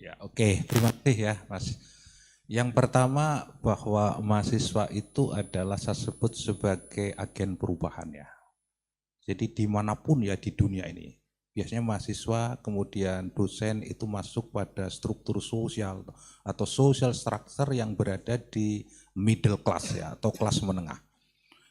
Ya, oke, terima kasih ya, Mas. Yang pertama bahwa mahasiswa itu adalah saya sebut sebagai agen perubahan ya. Jadi dimanapun ya di dunia ini, biasanya mahasiswa kemudian dosen itu masuk pada struktur sosial atau social structure yang berada di middle class ya atau kelas menengah.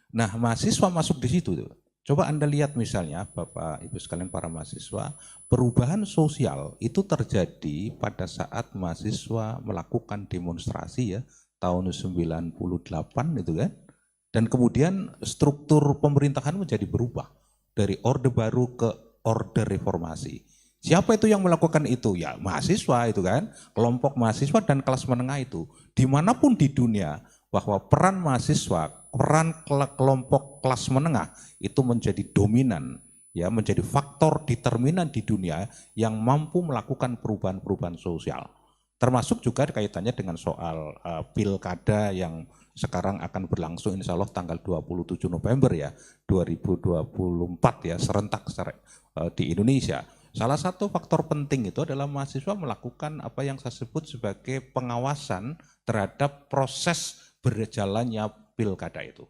Nah, mahasiswa masuk di situ tuh. Coba Anda lihat misalnya Bapak Ibu sekalian para mahasiswa, perubahan sosial itu terjadi pada saat mahasiswa melakukan demonstrasi ya tahun 98 itu kan. Dan kemudian struktur pemerintahan menjadi berubah dari orde baru ke orde reformasi. Siapa itu yang melakukan itu? Ya mahasiswa itu kan, kelompok mahasiswa dan kelas menengah itu. Dimanapun di dunia bahwa peran mahasiswa, peran kelompok kelas menengah itu menjadi dominan, ya menjadi faktor determinan di dunia yang mampu melakukan perubahan-perubahan sosial. Termasuk juga kaitannya dengan soal pilkada yang sekarang akan berlangsung insya Allah tanggal 27 November ya 2024 ya serentak di Indonesia. Salah satu faktor penting itu adalah mahasiswa melakukan apa yang saya sebut sebagai pengawasan terhadap proses berjalannya pilkada itu.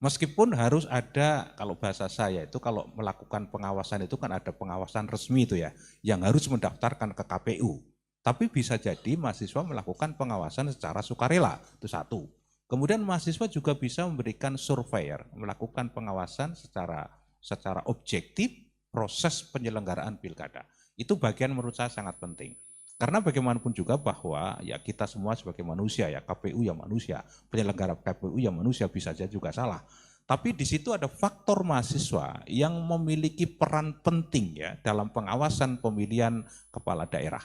Meskipun harus ada, kalau bahasa saya itu kalau melakukan pengawasan itu kan ada pengawasan resmi itu ya, yang harus mendaftarkan ke KPU. Tapi bisa jadi mahasiswa melakukan pengawasan secara sukarela, itu satu. Kemudian mahasiswa juga bisa memberikan surveyor, melakukan pengawasan secara objektif proses penyelenggaraan pilkada. Itu bagian menurut saya sangat penting. Karena bagaimanapun juga bahwa ya kita semua sebagai manusia ya, KPU ya manusia, penyelenggara KPU ya manusia bisa saja juga salah. Tapi di situ ada faktor mahasiswa yang memiliki peran penting ya dalam pengawasan pemilihan kepala daerah.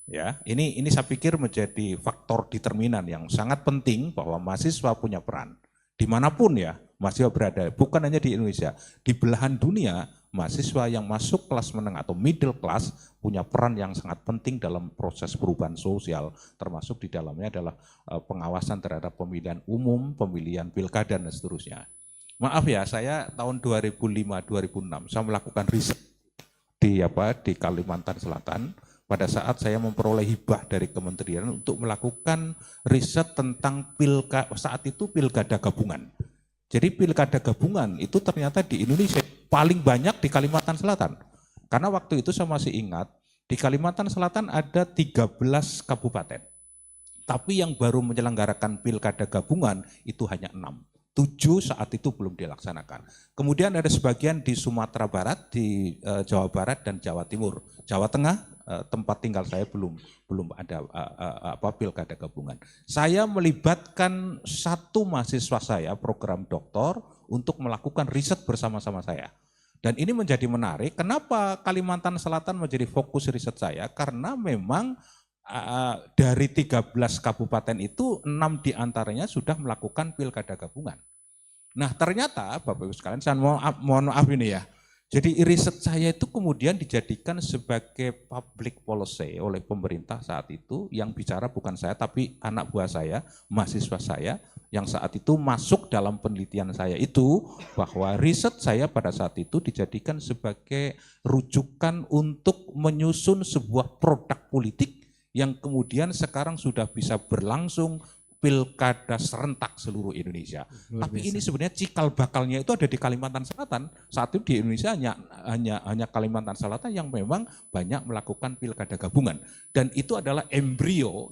Ya, ini saya pikir menjadi faktor determinan yang sangat penting bahwa mahasiswa punya peran. Dimanapun ya mahasiswa berada, bukan hanya di Indonesia, di belahan dunia mahasiswa yang masuk kelas menengah atau middle class punya peran yang sangat penting dalam proses perubahan sosial, termasuk di dalamnya adalah pengawasan terhadap pemilihan umum, pemilihan pilkada dan seterusnya. Maaf ya, saya tahun 2005-2006 saya melakukan riset di Kalimantan Selatan. Pada saat saya memperoleh hibah dari kementerian untuk melakukan riset tentang saat itu pilkada gabungan. Jadi pilkada gabungan itu ternyata di Indonesia paling banyak di Kalimantan Selatan. Karena waktu itu saya masih ingat, di Kalimantan Selatan ada 13 kabupaten. Tapi yang baru menyelenggarakan pilkada gabungan itu hanya 6. 7 saat itu belum dilaksanakan. Kemudian ada sebagian di Sumatera Barat, di Jawa Barat dan Jawa Timur. Jawa Tengah tempat tinggal saya belum ada pilkada gabungan. Saya melibatkan satu mahasiswa saya program doktor untuk melakukan riset bersama-sama saya. Dan ini menjadi menarik. Kenapa Kalimantan Selatan menjadi fokus riset saya? Karena memang dari 13 kabupaten itu 6 diantaranya sudah melakukan pilkada gabungan. Nah ternyata Bapak Ibu sekalian, saya mohon maaf ini ya. Jadi riset saya itu kemudian dijadikan sebagai public policy oleh pemerintah saat itu, yang bicara bukan saya tapi anak buah saya, mahasiswa saya, yang saat itu masuk dalam penelitian saya itu, bahwa riset saya pada saat itu dijadikan sebagai rujukan untuk menyusun sebuah produk politik yang kemudian sekarang sudah bisa berlangsung pilkada serentak seluruh Indonesia. Tapi ini sebenarnya cikal bakalnya itu ada di Kalimantan Selatan. Saat itu di Indonesia hanya Kalimantan Selatan yang memang banyak melakukan pilkada gabungan. Dan itu adalah embrio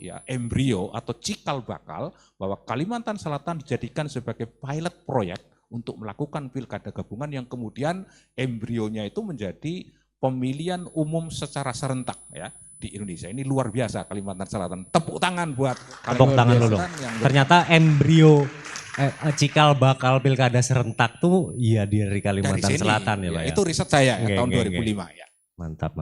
atau cikal bakal bahwa Kalimantan Selatan dijadikan sebagai pilot proyek untuk melakukan pilkada gabungan yang kemudian embrionya itu menjadi pemilihan umum secara serentak ya di Indonesia. Ini luar biasa Kalimantan Selatan. Tepuk tangan buat tepuk tangan dulu. Ternyata embrio cikal bakal pilkada serentak tuh iya dari Kalimantan Selatan ya Pak ya. Itu riset saya tahun 2005 ya. Mantap.